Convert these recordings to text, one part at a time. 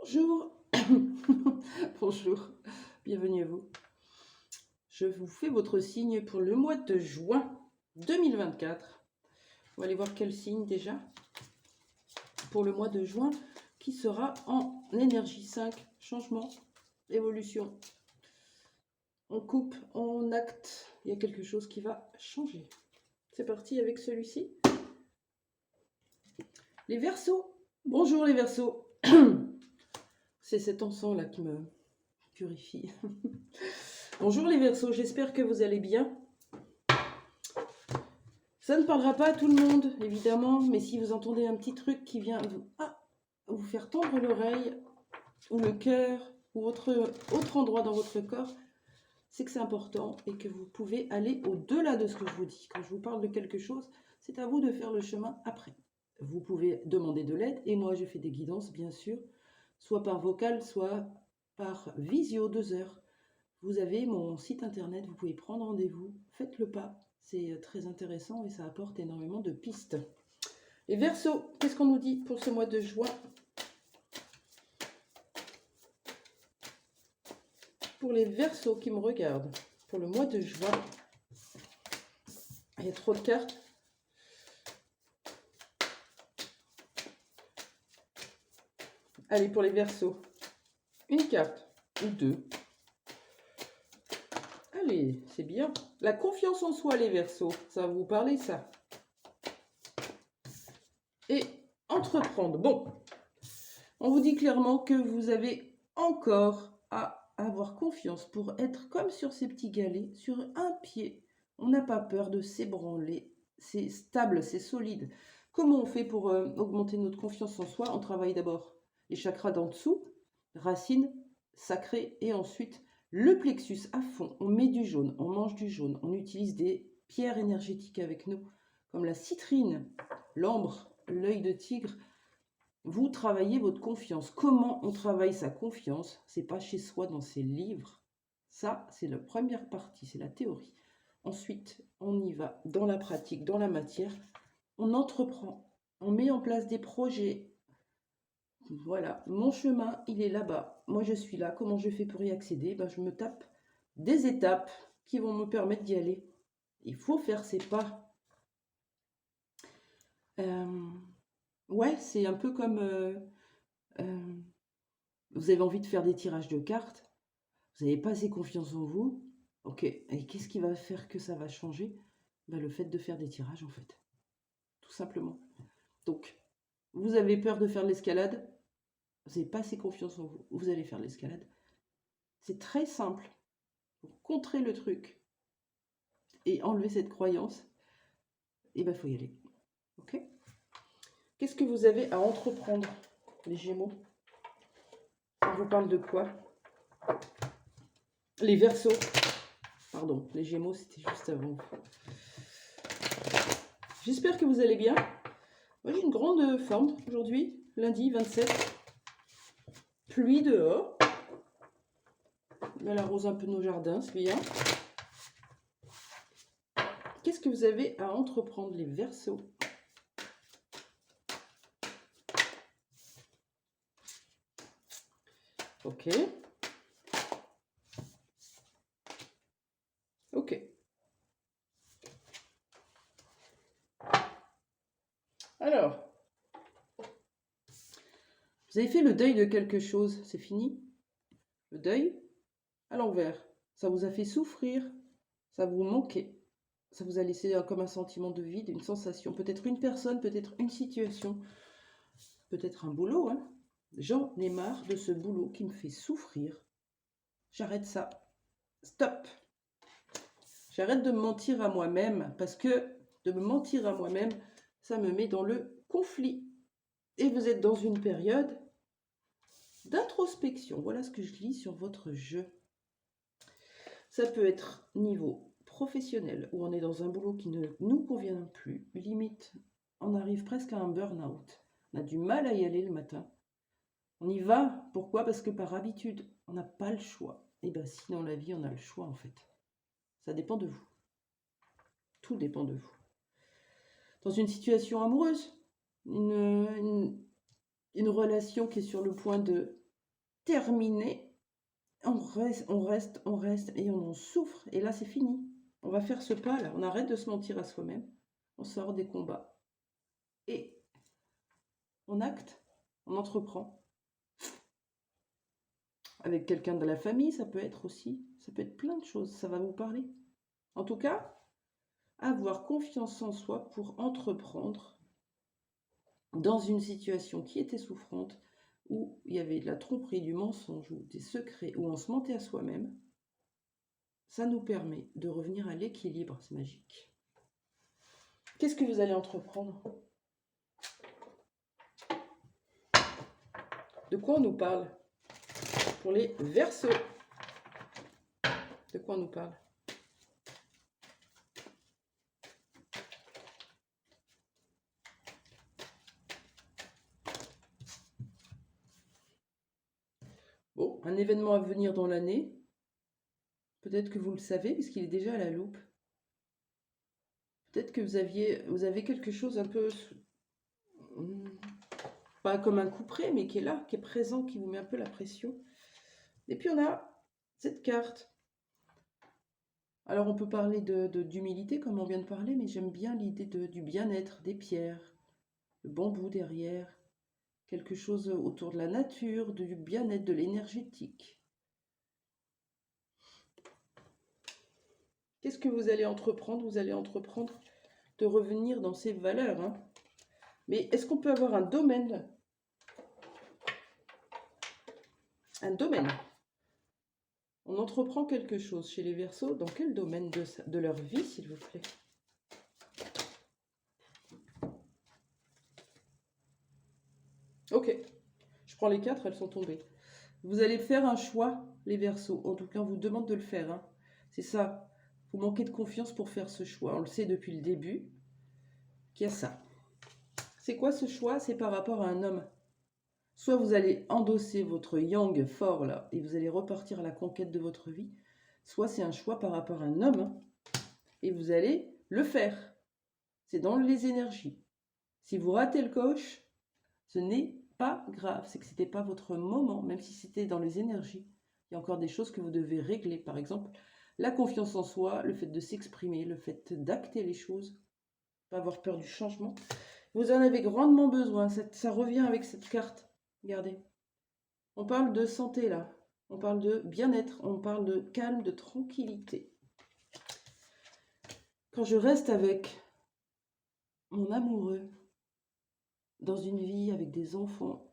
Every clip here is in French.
Bonjour. Bonjour, bienvenue à vous. Je vous fais votre signe pour le mois de juin 2024. On va aller voir quel signe déjà pour le mois de juin qui sera en énergie 5, changement, évolution. On coupe, on acte, il y a quelque chose qui va changer. C'est parti avec celui-ci. Les Verseaux. Bonjour les Verseaux. C'est cet encens là qui me purifie. Bonjour les Verseaux, j'espère que vous allez bien. Ça ne parlera pas à tout le monde, évidemment, mais si vous entendez un petit truc qui vient vous faire tendre l'oreille, ou le cœur, ou autre endroit dans votre corps, c'est que c'est important et que vous pouvez aller au-delà de ce que je vous dis. Quand je vous parle de quelque chose, c'est à vous de faire le chemin après. Vous pouvez demander de l'aide, et moi je fais des guidances, bien sûr, soit par vocal, soit par visio, 2 heures. Vous avez mon site internet, vous pouvez prendre rendez-vous, faites le pas, c'est très intéressant et ça apporte énormément de pistes. Et Verseau, qu'est-ce qu'on nous dit pour ce mois de juin? Pour les Verseaux qui me regardent, pour le mois de juin, il y a trop de cartes. Allez, pour les Verseaux, une carte ou deux. Allez, c'est bien. La confiance en soi, les Verseaux, ça va vous parler, ça. Et entreprendre. Bon, on vous dit clairement que vous avez encore à avoir confiance pour être comme sur ces petits galets, sur un pied. On n'a pas peur de s'ébranler. C'est stable, c'est solide. Comment on fait pour augmenter notre confiance en soi? On travaille d'abord les chakras d'en dessous, racines, sacrées, et ensuite le plexus à fond. On met du jaune, on mange du jaune, on utilise des pierres énergétiques avec nous, comme la citrine, l'ambre, l'œil de tigre. Vous travaillez votre confiance. Comment on travaille sa confiance? C'est pas chez soi dans ses livres. Ça, c'est la première partie, c'est la théorie. Ensuite, on y va dans la pratique, dans la matière. On entreprend, on met en place des projets. Voilà, mon chemin, il est là-bas. Moi, je suis là. Comment je fais pour y accéder? Je me tape des étapes qui vont me permettre d'y aller. Il faut faire ses pas. Ouais, c'est un peu comme... vous avez envie de faire des tirages de cartes. Vous n'avez pas assez confiance en vous. Ok, et qu'est-ce qui va faire que ça va changer? Le fait de faire des tirages, en fait. Tout simplement. Donc, vous avez peur de faire de l'escalade. Vous n'avez pas assez confiance en vous. Vous allez faire de l'escalade. C'est très simple. Pour contrer le truc et enlever cette croyance, il faut y aller. Ok? Qu'est-ce que vous avez à entreprendre, les Gémeaux? On vous parle de quoi? Les Verseaux. Pardon, les Gémeaux, c'était juste avant. J'espère que vous allez bien. Moi, j'ai une grande forme aujourd'hui, lundi 27. Pluie dehors. Elle arrose un peu nos jardins, c'est bien. Qu'est-ce que vous avez à entreprendre, les Verseaux? Ok. Ok. Alors, vous avez fait le deuil de quelque chose, c'est fini? Le deuil à l'envers. Ça vous a fait souffrir, ça vous manquait, ça vous a laissé comme un sentiment de vide, une sensation, peut-être une personne, peut-être une situation, peut-être un boulot. Hein. J'en ai marre de ce boulot qui me fait souffrir. J'arrête ça. Stop. J'arrête de me mentir à moi-même, parce que de me mentir à moi-même, ça me met dans le conflit. Et vous êtes dans une période d'introspection. Voilà ce que je lis sur votre jeu. Ça peut être niveau professionnel, où on est dans un boulot qui ne nous convient plus. Limite, on arrive presque à un burn-out. On a du mal à y aller le matin. On y va. Pourquoi? Parce que par habitude, on n'a pas le choix. Et bien si dans la vie, on a le choix en fait. Ça dépend de vous. Tout dépend de vous. Dans une situation amoureuse, une relation qui est sur le point de terminé. On reste et on en souffre. Et là, c'est fini. On va faire ce pas là. On arrête de se mentir à soi-même. On sort des combats. Et on acte. On entreprend. Avec quelqu'un de la famille, ça peut être aussi. Ça peut être plein de choses. Ça va vous parler. En tout cas, avoir confiance en soi pour entreprendre dans une situation qui était souffrante, où il y avait de la tromperie, du mensonge ou des secrets, où on se mentait à soi-même, ça nous permet de revenir à l'équilibre, c'est magique. Qu'est-ce que vous allez entreprendre? De quoi on nous parle? Pour les Verseaux. De quoi on nous parle? Bon, un événement à venir dans l'année. Peut-être que vous le savez, puisqu'il est déjà à la loupe. Peut-être que vous avez quelque chose un peu, pas comme un coup près, mais qui est là, qui est présent, qui vous met un peu la pression. Et puis on a cette carte. Alors on peut parler d'humilité, comme on vient de parler, mais j'aime bien l'idée du bien-être, des pierres, le bambou derrière, quelque chose autour de la nature, du bien-être, de l'énergétique. Qu'est-ce que vous allez entreprendre? Vous allez entreprendre de revenir dans ces valeurs. Hein. Mais est-ce qu'on peut avoir un domaine? Un domaine. On entreprend quelque chose chez les Verseaux. Dans quel domaine de leur vie, s'il vous plaît? Ok. Je prends les 4, elles sont tombées. Vous allez faire un choix, les Verseaux. En tout cas, on vous demande de le faire. Hein. C'est ça. Vous manquez de confiance pour faire ce choix. On le sait depuis le début qu'il y a ça. C'est quoi ce choix? C'est par rapport à un homme. Soit vous allez endosser votre yang fort là et vous allez repartir à la conquête de votre vie. Soit c'est un choix par rapport à un homme et vous allez le faire. C'est dans les énergies. Si vous ratez le coche, ce n'est pas grave. C'est que ce n'était pas votre moment, même si c'était dans les énergies. Il y a encore des choses que vous devez régler. Par exemple, la confiance en soi, le fait de s'exprimer, le fait d'acter les choses, pas avoir peur du changement. Vous en avez grandement besoin. Ça revient avec cette carte. Regardez. On parle de santé là. On parle de bien-être. On parle de calme, de tranquillité. Quand je reste avec mon amoureux, dans une vie avec des enfants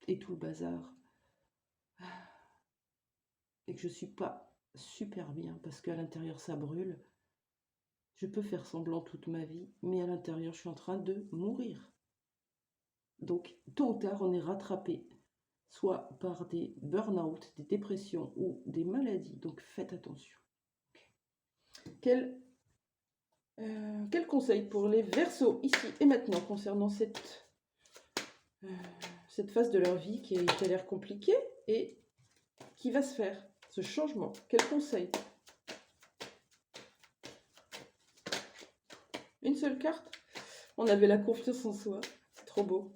et tout le bazar, et que je ne suis pas super bien parce qu'à l'intérieur ça brûle, je peux faire semblant toute ma vie, mais à l'intérieur je suis en train de mourir. Donc tôt ou tard on est rattrapé, soit par des burn-out, des dépressions ou des maladies. Donc faites attention. Quel conseil pour les Verseaux ici et maintenant concernant cette phase de leur vie qui a l'air compliquée et qui va se faire, ce changement? Quel conseil? Une seule carte? On avait la confiance en soi. C'est trop beau.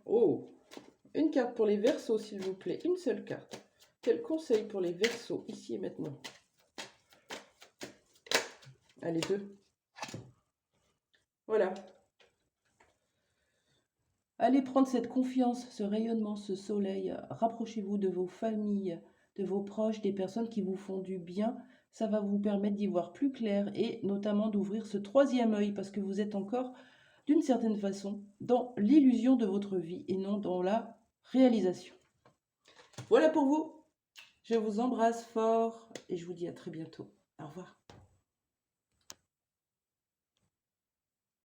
Oh, une carte pour les Verseaux, s'il vous plaît. Une seule carte. Quel conseil pour les Verseaux, ici et maintenant? Allez, 2. Voilà. Allez prendre cette confiance, ce rayonnement, ce soleil. Rapprochez-vous de vos familles, de vos proches, des personnes qui vous font du bien. Ça va vous permettre d'y voir plus clair et notamment d'ouvrir ce 3e œil parce que vous êtes encore, d'une certaine façon, dans l'illusion de votre vie et non dans la réalisation. Voilà pour vous. Je vous embrasse fort et je vous dis à très bientôt. Au revoir.